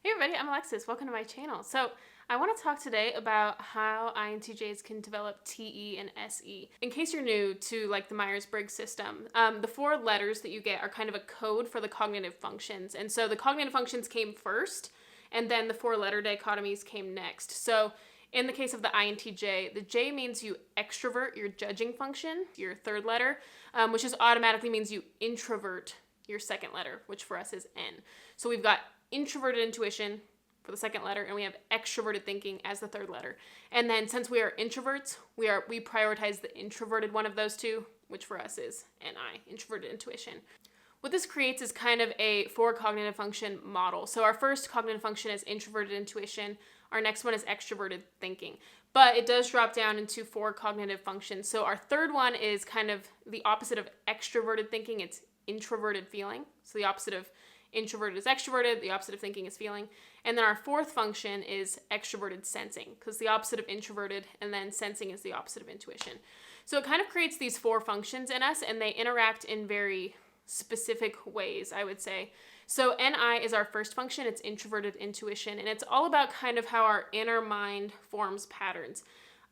Hey everybody, I'm Alexis. Welcome to my channel. So I want to talk today about how INTJs can develop TE and SE. In case you're new to the Myers Briggs system, the four letters that you get are kind of a code for the cognitive functions. And so the cognitive functions came first, and then the four letter dichotomies came next. So in the case of the INTJ, the J means you extrovert your judging function, your third letter, which just automatically means you introvert your second letter, which for us is N. So we've got introverted intuition for the second letter, and we have extroverted thinking as the third letter. And then since we are introverts, we prioritize the introverted one of those two, which for us is NI, introverted intuition. What this creates is kind of a four cognitive function model. So our first cognitive function is introverted intuition. Our next one is extroverted thinking. But it does drop down into four cognitive functions. So our third one is kind of the opposite of extroverted thinking. It's introverted feeling. So the opposite of introverted is extroverted, the opposite of thinking is feeling. And then our fourth function is extroverted sensing, because the opposite of introverted and then sensing is the opposite of intuition. So it kind of creates these four functions in us, and they interact in very specific ways, I would say. So NI is our first function. It's introverted intuition, and it's all about kind of how our inner mind forms patterns.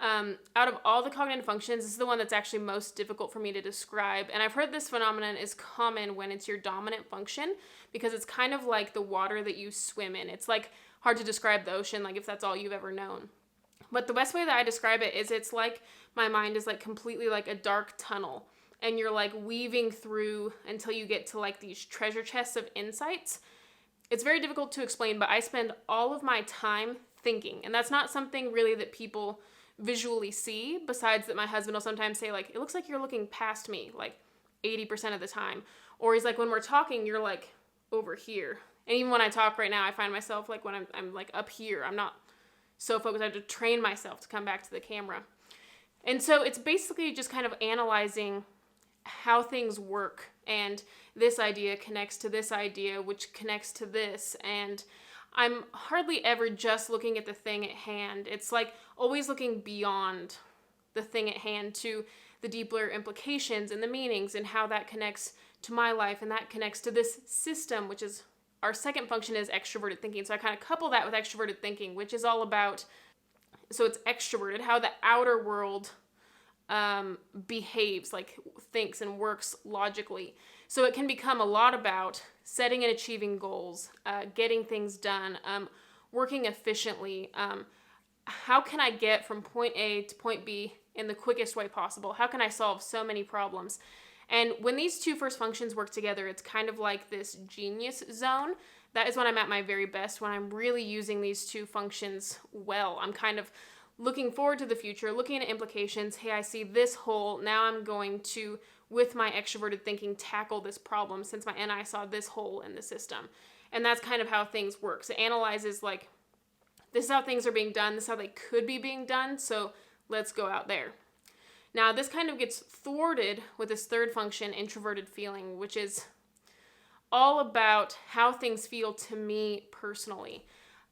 Out of all the cognitive functions, this is the one that's actually most difficult for me to describe. And I've heard this phenomenon is common when it's your dominant function, because it's kind of like the water that you swim in. It's like hard to describe the ocean, like if that's all you've ever known. But the best way that I describe it is it's like my mind is like completely like a dark tunnel, and you're like weaving through until you get to like these treasure chests of insights. It's very difficult to explain, but I spend all of my time thinking, and that's not something really that people visually see, besides that my husband will sometimes say, like, it looks like you're looking past me like 80% of the time. Or he's like, when we're talking, you're like over here. And even when I talk right now, I find myself like when I'm like up here, I'm not so focused. I have to train myself to come back to the camera. And so it's basically just kind of analyzing how things work, and this idea connects to this idea, which connects to this, and I'm hardly ever just looking at the thing at hand. It's like always looking beyond the thing at hand to the deeper implications and the meanings and how that connects to my life, and that connects to this system, which is our second function is extroverted thinking. So I kind of couple that with extroverted thinking, which is all about, so it's extroverted, how the outer world behaves, like thinks and works logically. So it can become a lot about setting and achieving goals, getting things done, working efficiently. How can I get from point A to point B in the quickest way possible? How can I solve so many problems? And when these two first functions work together, it's kind of like this genius zone. That is when I'm at my very best, when I'm really using these two functions well. I'm kind of looking forward to the future, looking at implications. Hey, I see this hole. Now I'm going to, with my extroverted thinking, tackle this problem since my NI saw this hole in the system. And that's kind of how things work. So it analyzes like, this is how things are being done. This is how they could be being done. So let's go out there. Now this kind of gets thwarted with this third function, introverted feeling, which is all about how things feel to me personally.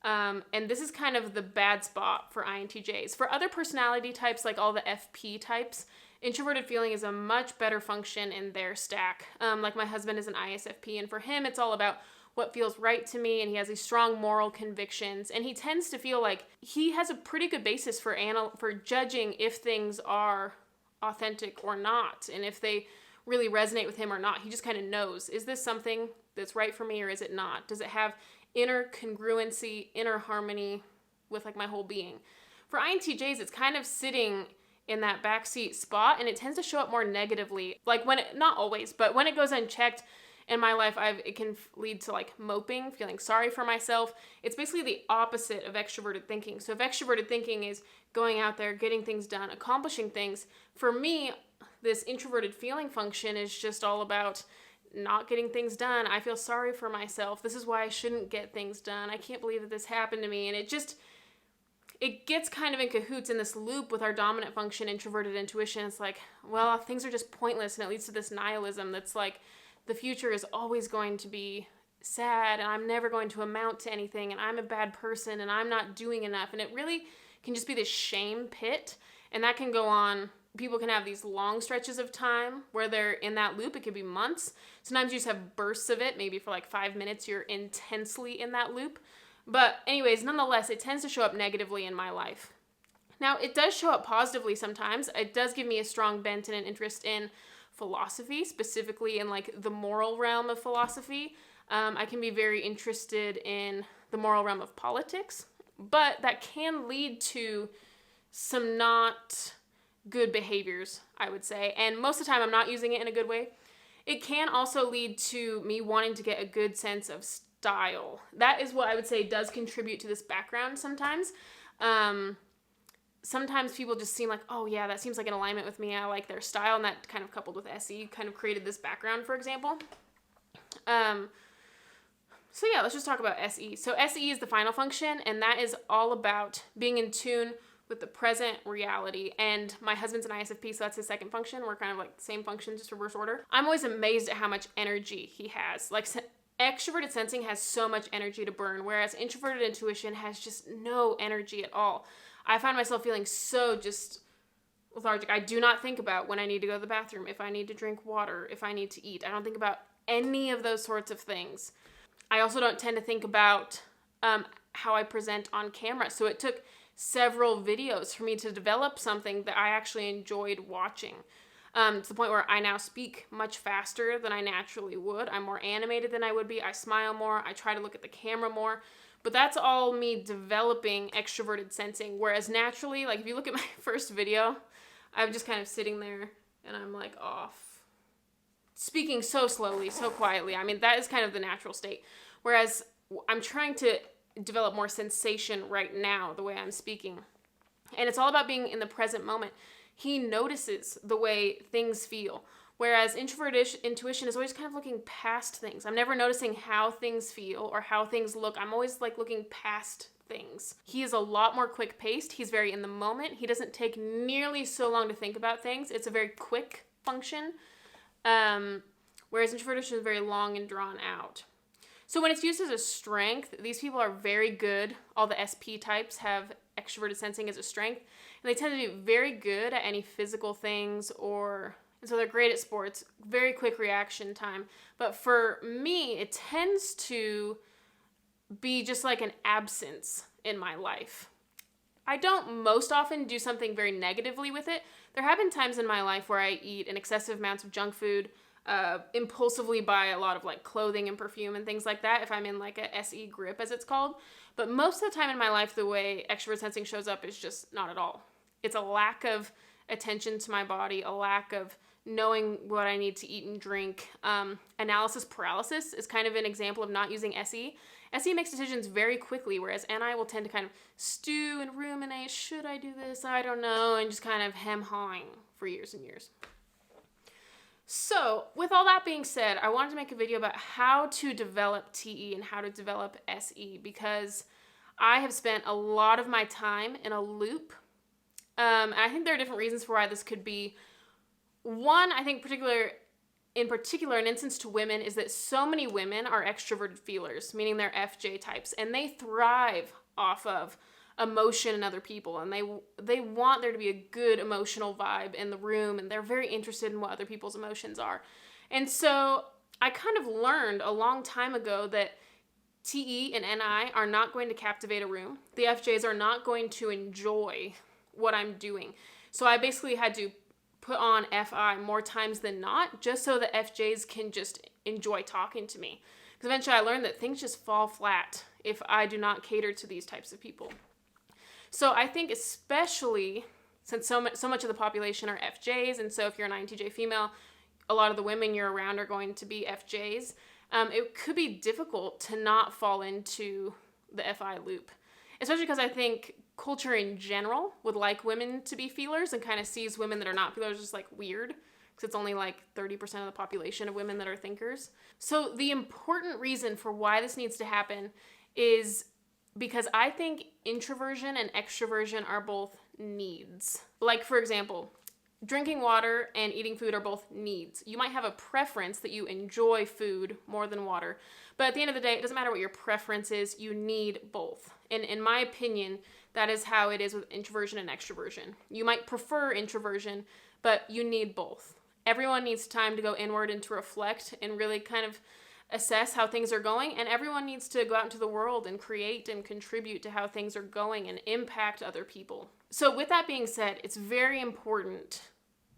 And this is kind of the bad spot for INTJs. For other personality types, like all the FP types, introverted feeling is a much better function in their stack. Like my husband is an ISFP, and for him, it's all about what feels right to me, and he has these strong moral convictions, and he tends to feel like he has a pretty good basis for judging if things are authentic or not, and if they really resonate with him or not. He just kind of knows, is this something that's right for me or is it not? Does it have inner congruency, inner harmony with like my whole being? For INTJs, it's kind of sitting in that backseat spot, and it tends to show up more negatively. Like when it, not always, but when it goes unchecked in my life, it can lead to like moping, feeling sorry for myself. It's basically the opposite of extroverted thinking. So if extroverted thinking is going out there, getting things done, accomplishing things, for me, this introverted feeling function is just all about not getting things done. I feel sorry for myself. This is why I shouldn't get things done. I can't believe that this happened to me. And it gets kind of in cahoots in this loop with our dominant function, introverted intuition. It's like, well, things are just pointless, and it leads to this nihilism that's like, the future is always going to be sad, and I'm never going to amount to anything, and I'm a bad person, and I'm not doing enough. And it really can just be this shame pit, and that can go on. People can have these long stretches of time where they're in that loop. It could be months. Sometimes you just have bursts of it. Maybe for like 5 minutes, you're intensely in that loop. But anyways, nonetheless, it tends to show up negatively in my life. Now, it does show up positively sometimes. It does give me a strong bent and an interest in philosophy, specifically in like the moral realm of philosophy. I can be very interested in the moral realm of politics, but that can lead to some not good behaviors, I would say. And most of the time, I'm not using it in a good way. It can also lead to me wanting to get a good sense of style. That is what I would say does contribute to this background sometimes. Sometimes people just seem like, oh yeah, that seems like in alignment with me. I like their style, and that kind of coupled with SE kind of created this background, for example. So yeah, let's just talk about SE. So SE is the final function, and that is all about being in tune with the present reality. And my husband's an ISFP, so that's his second function. We're kind of like same function, just reverse order. I'm always amazed at how much energy he has. Like extroverted sensing has so much energy to burn, whereas introverted intuition has just no energy at all. I find myself feeling so just lethargic. I do not think about when I need to go to the bathroom, if I need to drink water, if I need to eat. I don't think about any of those sorts of things. I also don't tend to think about how I present on camera. So it took several videos for me to develop something that I actually enjoyed watching. To the point where I now speak much faster than I naturally would. I'm more animated than I would be. I smile more. I try to look at the camera more. But that's all me developing extroverted sensing. Whereas naturally, like if you look at my first video, I'm just kind of sitting there and I'm like off. Speaking so slowly, so quietly. I mean, that is kind of the natural state. Whereas I'm trying to develop more sensation right now, the way I'm speaking. And it's all about being in the present moment. He notices the way things feel. Whereas introverted intuition is always kind of looking past things. I'm never noticing how things feel or how things look. I'm always like looking past things. He is a lot more quick-paced. He's very in the moment. He doesn't take nearly so long to think about things. It's a very quick function. Whereas introverted is very long and drawn out. So when it's used as a strength, these people are very good. All the SP types have extroverted sensing as a strength. And they tend to be very good at any physical things and so they're great at sports, very quick reaction time. But for me, it tends to be just like an absence in my life. I don't most often do something very negatively with it. There have been times in my life where I eat an excessive amounts of junk food, impulsively buy a lot of like clothing and perfume and things like that if I'm in like a SE grip, as it's called. But most of the time in my life, the way extrovert sensing shows up is just not at all. It's a lack of attention to my body, a lack of knowing what I need to eat and drink. Analysis paralysis is kind of an example of not using SE. SE makes decisions very quickly, whereas NI will tend to kind of stew and ruminate. Should I do this? I don't know. And just kind of hem-hawing for years and years. So with all that being said, I wanted to make a video about how to develop TE and how to develop SE, because I have spent a lot of my time in a loop. And I think there are different reasons for why this could be. One, I think in particular, an instance to women is that so many women are extroverted feelers, meaning they're FJ types, and they thrive off of emotion in other people, and they want there to be a good emotional vibe in the room, and they're very interested in what other people's emotions are. And so I kind of learned a long time ago that TE and NI are not going to captivate a room. The FJs are not going to enjoy what I'm doing. So I basically had to put on FI more times than not, just so the FJs can just enjoy talking to me. Because eventually I learned that things just fall flat if I do not cater to these types of people. So I think especially since so much of the population are FJs, and so if you're an INTJ female, a lot of the women you're around are going to be FJs, it could be difficult to not fall into the FI loop. Especially because I think culture in general would like women to be feelers and kind of sees women that are not feelers just like weird, because it's only like 30% of the population of women that are thinkers. So the important reason for why this needs to happen is because I think introversion and extroversion are both needs. Like, for example, drinking water and eating food are both needs. You might have a preference that you enjoy food more than water, but at the end of the day, it doesn't matter what your preference is, you need both. And in my opinion, that is how it is with introversion and extroversion. You might prefer introversion, but you need both. Everyone needs time to go inward and to reflect and really kind of assess how things are going, and everyone needs to go out into the world and create and contribute to how things are going and impact other people. So with that being said, it's very important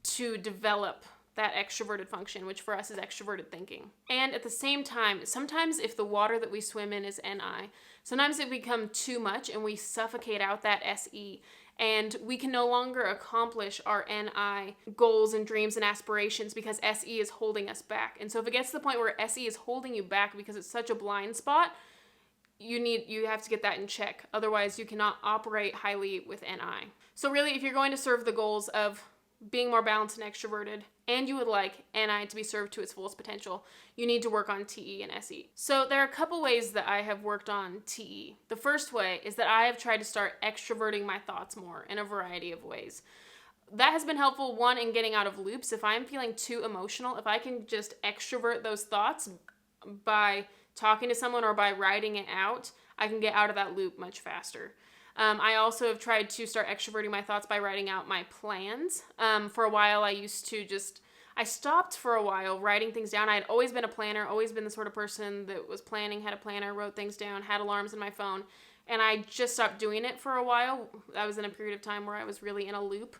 to develop that extroverted function, which for us is extroverted thinking. And at the same time, sometimes if the water that we swim in is NI, sometimes it become too much and we suffocate out that SE, and we can no longer accomplish our NI goals and dreams and aspirations because SE is holding us back. And so if it gets to the point where SE is holding you back because it's such a blind spot, you have to get that in check. Otherwise, you cannot operate highly with NI. So really, if you're going to serve the goals of being more balanced and extroverted, and you would like NI to be served to its fullest potential, you need to work on TE and SE. So there are a couple ways that I have worked on TE. The first way is that I have tried to start extroverting my thoughts more in a variety of ways. That has been helpful, one, in getting out of loops. If I'm feeling too emotional, if I can just extrovert those thoughts by talking to someone or by writing it out, I can get out of that loop much faster. I also have tried to start extroverting my thoughts by writing out my plans. For a while, I stopped for a while writing things down. I had always been a planner, always been the sort of person that was planning, had a planner, wrote things down, had alarms in my phone, and I just stopped doing it for a while. I was in a period of time where I was really in a loop.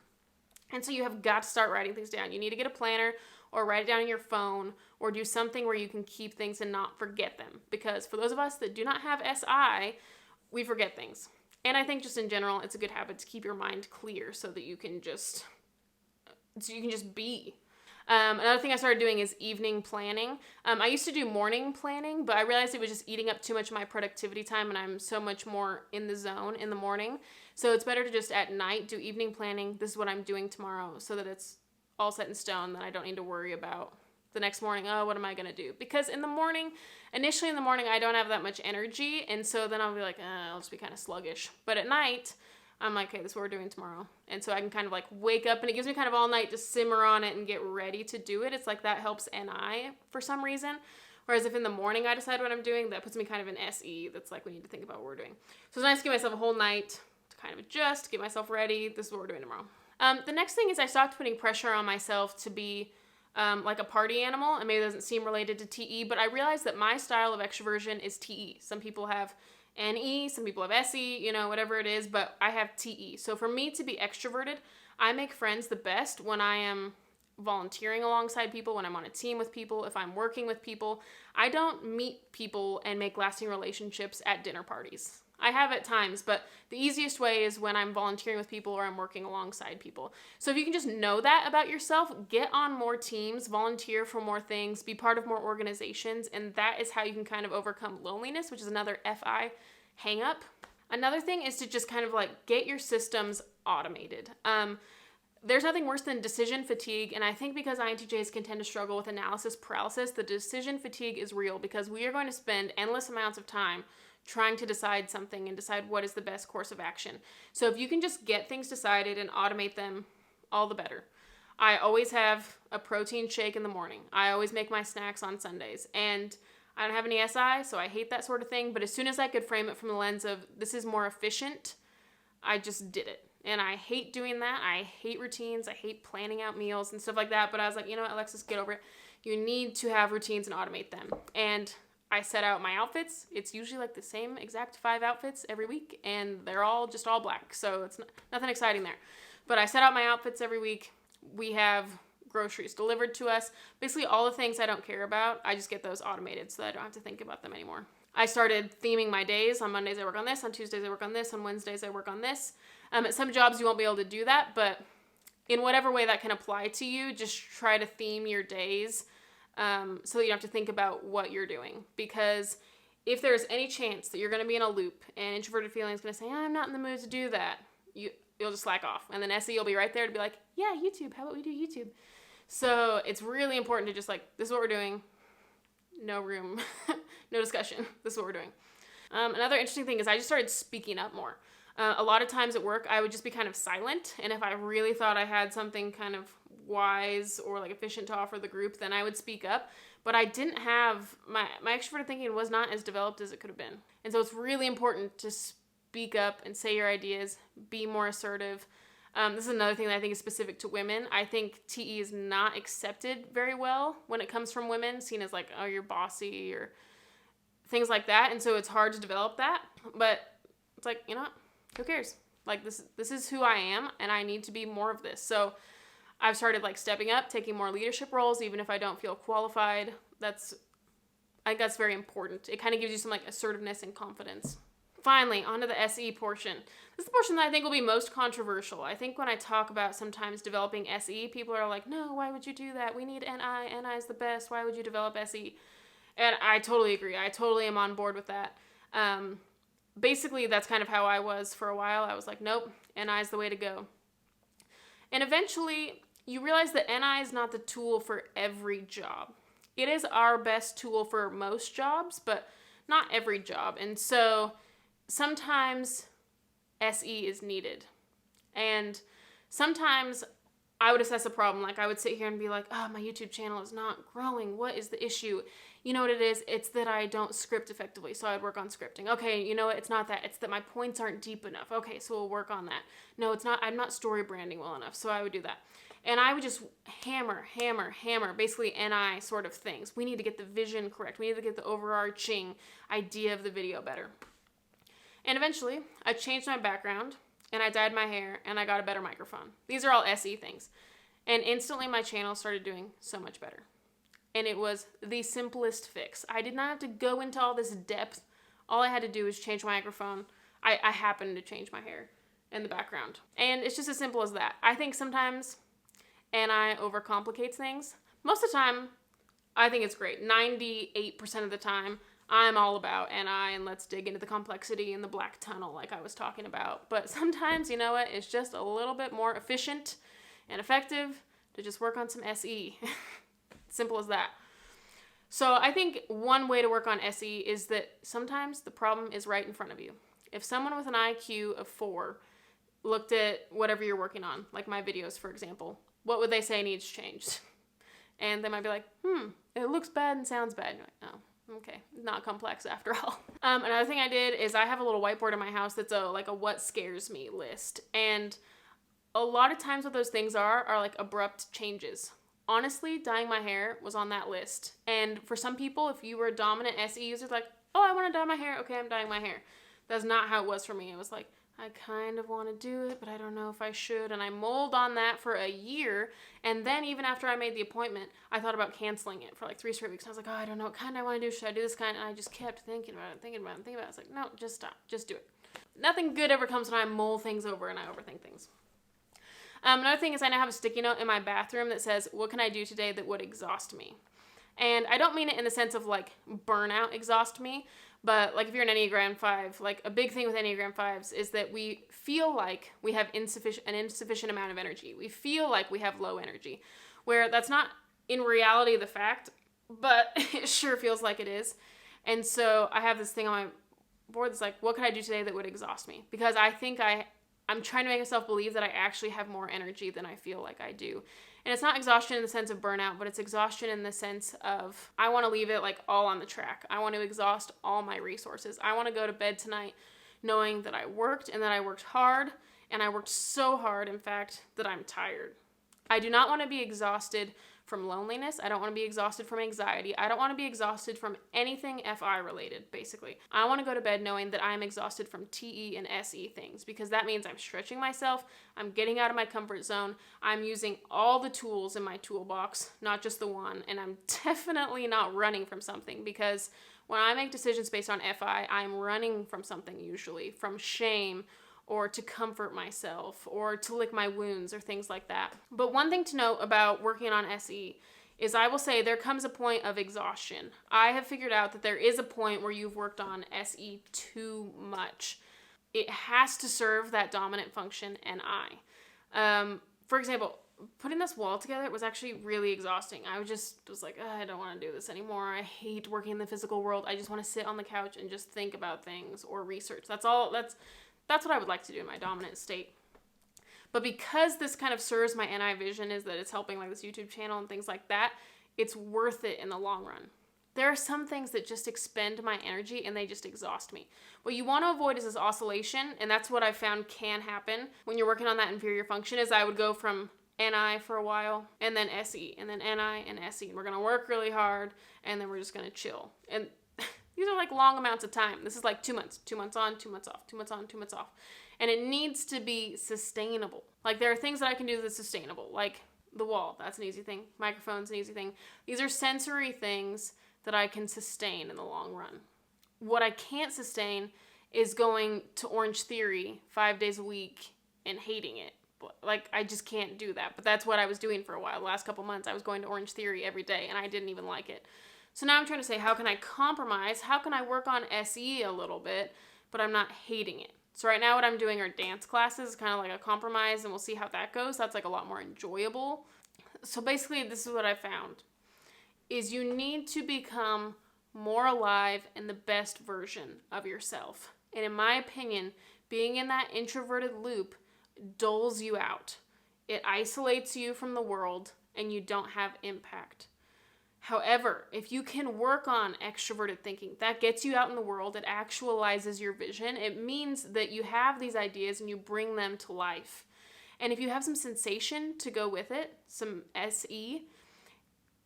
And so you have got to start writing things down. You need to get a planner or write it down on your phone or do something where you can keep things and not forget them. Because for those of us that do not have SI, we forget things. And I think just in general, it's a good habit to keep your mind clear so that you can just be. Another thing I started doing is evening planning. I used to do morning planning, but I realized it was just eating up too much of my productivity time, and I'm so much more in the zone in the morning. So it's better to just at night do evening planning. This is what I'm doing tomorrow, so that it's all set in stone, that I don't need to worry about the next morning, oh, what am I going to do? Because initially in the morning, I don't have that much energy, and so then I'll be like, I'll just be kind of sluggish. But at night, I'm like, okay, this is what we're doing tomorrow. And so I can kind of like wake up, and it gives me kind of all night to simmer on it and get ready to do it. It's like that helps NI for some reason. Whereas if in the morning I decide what I'm doing, that puts me kind of in SE. That's like, we need to think about what we're doing. So it's nice to give myself a whole night to kind of adjust, get myself ready. This is what we're doing tomorrow. The next thing is I stopped putting pressure on myself to be like a party animal, and maybe it doesn't seem related to TE, but I realized that my style of extroversion is TE. Some people have NE, some people have SE, whatever it is, but I have TE. So for me to be extroverted, I make friends the best when I am volunteering alongside people, when I'm on a team with people, if I'm working with people. I don't meet people and make lasting relationships at dinner parties. I have at times, but the easiest way is when I'm volunteering with people or I'm working alongside people. So if you can just know that about yourself, get on more teams, volunteer for more things, be part of more organizations, and that is how you can kind of overcome loneliness, which is another FI hang up. Another thing is to just kind of like get your systems automated. There's nothing worse than decision fatigue, and I think because INTJs can tend to struggle with analysis paralysis, the decision fatigue is real because we are going to spend endless amounts of time trying to decide something and decide what is the best course of action. So if you can just get things decided and automate them, all the better. I always have a protein shake in the morning. I always make my snacks on Sundays, and I don't have any SI, so I hate that sort of thing. But as soon as I could frame it from the lens of this is more efficient, I just did it. And I hate doing that. I hate routines. I hate planning out meals and stuff like that. But I was like, you know what, Alexis, get over it. You need to have routines and automate them. And I set out my outfits. It's usually like the same exact 5 outfits every week, and they're all black. So it's nothing exciting there. But I set out my outfits every week. We have groceries delivered to us. Basically all the things I don't care about, I just get those automated so that I don't have to think about them anymore. I started theming my days. On Mondays I work on this, on Tuesdays I work on this, on Wednesdays I work on this. At some jobs you won't be able to do that, but in whatever way that can apply to you, just try to theme your days so that you don't have to think about what you're doing. Because if there's any chance that you're going to be in a loop and introverted feeling is going to say, I'm not in the mood to do that, you'll just slack off. And then SE will be right there to be like, yeah, YouTube, how about we do YouTube? So it's really important to just like, this is what we're doing. No room, no discussion. This is what we're doing. Another interesting thing is I just started speaking up more. A lot of times at work, I would just be kind of silent. And if I really thought I had something kind of wise or like efficient to offer the group, then I would speak up. But I didn't have, my extroverted thinking was not as developed as it could have been. And so it's really important to speak up and say your ideas, be more assertive. This is another thing that I think is specific to women. I think TE is not accepted very well when it comes from women, seen as like, oh, you're bossy or things like that. And so it's hard to develop that. But it's like, you know what? Who cares? Like this is who I am, and I need to be more of this. So I've started like stepping up, taking more leadership roles, even if I don't feel qualified. I think that's very important. It kind of gives you some like assertiveness and confidence. Finally, onto the SE portion. This is the portion that I think will be most controversial. I think when I talk about sometimes developing SE, people are like, no, why would you do that? We need NI. NI is the best. Why would you develop SE? And I totally agree. I totally am on board with that. Basically, that's kind of how I was for a while. I was like, nope, NI is the way to go. And eventually, you realize that NI is not the tool for every job. It is our best tool for most jobs, but not every job. And so sometimes SE is needed. And sometimes I would assess a problem. Like I would sit here and be like, oh, my YouTube channel is not growing. What is the issue? You know what it is? It's that I don't script effectively. So I'd work on scripting. Okay, you know what? It's not that. It's that my points aren't deep enough. Okay, so we'll work on that. No, it's not. I'm not story branding well enough. So I would do that. And I would just hammer, basically NI sort of things. We need to get the vision correct. We need to get the overarching idea of the video better. And eventually, I changed my background, and I dyed my hair, and I got a better microphone. These are all SE things. And instantly, my channel started doing so much better. And it was the simplest fix. I did not have to go into all this depth. All I had to do was change my microphone. I happened to change my hair and the background. And it's just as simple as that. I think sometimes NI overcomplicates things. Most of the time, I think it's great. 98% of the time, I'm all about NI and let's dig into the complexity and the black tunnel like I was talking about. But sometimes, you know what, it's just a little bit more efficient and effective to just work on some SE. Simple as that. So I think one way to work on SE is that sometimes the problem is right in front of you. If someone with an IQ of 4 looked at whatever you're working on, like my videos, for example, what would they say needs changed? And they might be like, it looks bad and sounds bad. And you're like, oh, okay, not complex after all. Another thing I did is I have a little whiteboard in my house that's a what scares me list. And a lot of times what those things are like abrupt changes. Honestly, dyeing my hair was on that list. And for some people, if you were a dominant SE user, like, oh, I want to dye my hair. Okay, I'm dyeing my hair. That's not how it was for me. It was like, I kind of want to do it, but I don't know if I should. And I mulled on that for a year. And then even after I made the appointment, I thought about canceling it for like 3 straight weeks. And I was like, oh, I don't know what kind I want to do. Should I do this kind? And I just kept thinking about it. It's like, no, just stop. Just do it. Nothing good ever comes when I mull things over and I overthink things. Another thing is I now have a sticky note in my bathroom that says, what can I do today that would exhaust me? And I don't mean it in the sense of like burnout exhaust me, but like if you're an Enneagram 5, like a big thing with Enneagram 5s is that we feel like we have an insufficient amount of energy. We feel like we have low energy, where that's not in reality the fact, but it sure feels like it is. And so I have this thing on my board that's like, what can I do today that would exhaust me? Because I think I'm trying to make myself believe that I actually have more energy than I feel like I do. And it's not exhaustion in the sense of burnout, but it's exhaustion in the sense of I want to leave it like all on the track. I want to exhaust all my resources. I want to go to bed tonight knowing that I worked and that I worked hard, and I worked so hard, in fact, that I'm tired. I do not want to be exhausted from loneliness. I don't want to be exhausted from anxiety. I don't want to be exhausted from anything FI related, basically. I want to go to bed knowing that I'm exhausted from TE and SE things, because that means I'm stretching myself, I'm getting out of my comfort zone, I'm using all the tools in my toolbox, not just the one, and I'm definitely not running from something, because when I make decisions based on FI, I'm running from something usually, from shame, or to comfort myself, or to lick my wounds, or things like that. But one thing to note about working on SE is I will say there comes a point of exhaustion. I have figured out that there is a point where you've worked on SE too much. It has to serve that dominant function, NI. For example, putting this wall together was actually really exhausting. I was like, I don't want to do this anymore. I hate working in the physical world. I just want to sit on the couch and just think about things or research. That's what I would like to do in my dominant state. But because this kind of serves my NI vision, is that it's helping like this YouTube channel and things like that, it's worth it in the long run. There are some things that just expend my energy and they just exhaust me. What you want to avoid is this oscillation, and that's what I found can happen when you're working on that inferior function. Is I would go from NI for a while, and then SE, and then NI and SE, and we're going to work really hard, and then we're just going to chill. And these are like long amounts of time. This is like 2 months, 2 months on, 2 months off, 2 months on, 2 months off. And it needs to be sustainable. Like there are things that I can do that's sustainable, like the wall, that's an easy thing. Microphone's an easy thing. These are sensory things that I can sustain in the long run. What I can't sustain is going to Orange Theory 5 days a week and hating it. Like, I just can't do that. But that's what I was doing for a while. The last couple months, I was going to Orange Theory every day, and I didn't even like it. So now I'm trying to say, how can I compromise? How can I work on SE a little bit, but I'm not hating it? So right now what I'm doing are dance classes, kind of like a compromise, and we'll see how that goes. That's like a lot more enjoyable. So basically, this is what I found. Is you need to become more alive and the best version of yourself. And in my opinion, being in that introverted loop dulls you out. It isolates you from the world and you don't have impact. However, if you can work on extroverted thinking, that gets you out in the world, it actualizes your vision. It means that you have these ideas and you bring them to life. And if you have some sensation to go with it, some SE,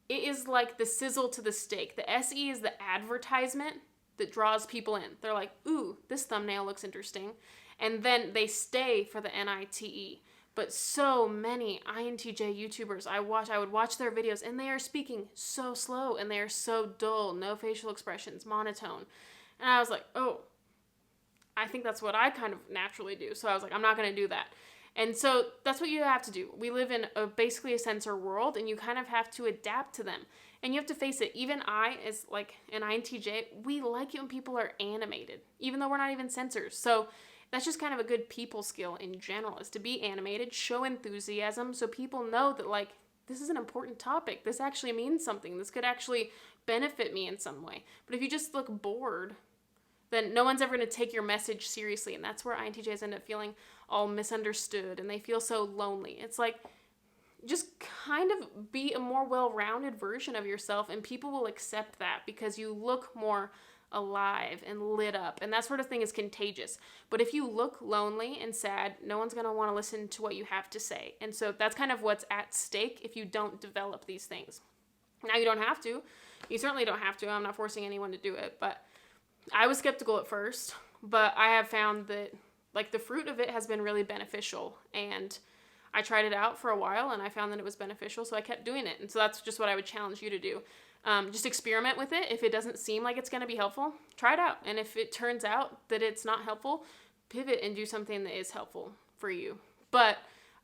it is like the sizzle to the steak. The SE is the advertisement that draws people in. They're like, ooh, this thumbnail looks interesting. And then they stay for the NITE. But so many INTJ YouTubers I would watch their videos, and they are speaking so slow, and they are so dull, no facial expressions, monotone. And I was like, oh, I think that's what I kind of naturally do. So I was like, I'm not going to do that. And so that's what you have to do. We live in basically a sensor world, and you kind of have to adapt to them. And you have to face it. Even I, as like an INTJ, we like it when people are animated, even though we're not even sensors. So that's just kind of a good people skill in general, is to be animated, show enthusiasm, so people know that, like, this is an important topic. This actually means something. This could actually benefit me in some way. But if you just look bored, then no one's ever going to take your message seriously. And that's where INTJs end up feeling all misunderstood, and they feel so lonely. It's like, just kind of be a more well-rounded version of yourself, and people will accept that because you look more alive and lit up, and that sort of thing is contagious. But if you look lonely and sad, no one's going to want to listen to what you have to say. And so that's kind of what's at stake if you don't develop these things. Now, you don't have to. You certainly don't have to. I'm not forcing anyone to do it, but I was skeptical at first, but I have found that, like, the fruit of it has been really beneficial, and I tried it out for a while, and I found that it was beneficial, so I kept doing it. And so that's just what I would challenge you to do. Just experiment with it. If it doesn't seem like it's going to be helpful, try it out. And if it turns out that it's not helpful, pivot and do something that is helpful for you. But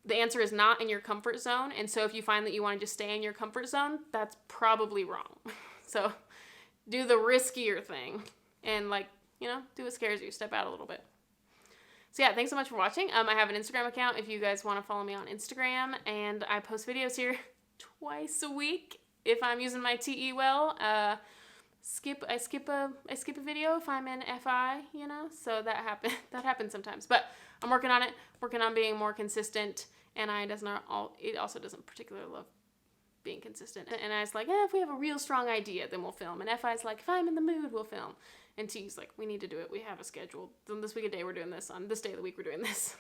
the answer is not in your comfort zone. And so if you find that you want to just stay in your comfort zone, that's probably wrong. So do the riskier thing and, like, you know, do what scares you. Step out a little bit. So yeah, thanks so much for watching. I have an Instagram account if you guys want to follow me on Instagram, and I post videos here twice a week. If I'm using my TE well, I skip a video if I'm in FI, you know, so that happens sometimes. But I'm working on it, working on being more consistent, and it also doesn't particularly love being consistent. And I was like, if we have a real strong idea, then we'll film. And FI's like, if I'm in the mood, we'll film. And T's like, we need to do it. We have a schedule. Then this week a day we're doing this. On this day of the week we're doing this.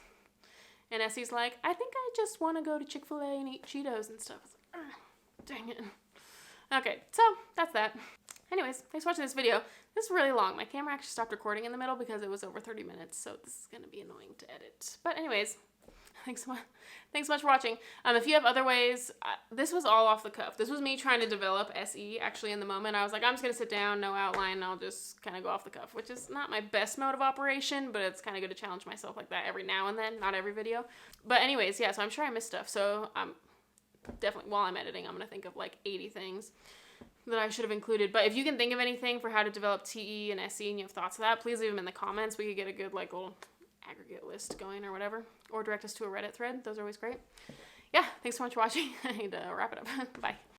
And Essie's like, I think I just want to go to Chick-fil-A and eat Cheetos and stuff. I was like, dang it. Okay, so that's that. Anyways, thanks for watching this video. This is really long. My camera actually stopped recording in the middle because it was over 30 minutes, so this is going to be annoying to edit. But anyways, thanks so much for watching. If you have other ways, this was all off the cuff. This was me trying to develop SE actually in the moment. I was like, I'm just going to sit down, no outline, and I'll just kind of go off the cuff, which is not my best mode of operation, but it's kind of good to challenge myself like that every now and then, not every video. But anyways, yeah, so I'm sure I missed stuff, so definitely, while I'm editing, I'm going to think of like 80 things that I should have included. But if you can think of anything for how to develop TE and SE and you have thoughts of that, please leave them in the comments. We could get a good like little aggregate list going or whatever. Or direct us to a Reddit thread. Those are always great. Yeah, thanks so much for watching. I need to wrap it up. Bye.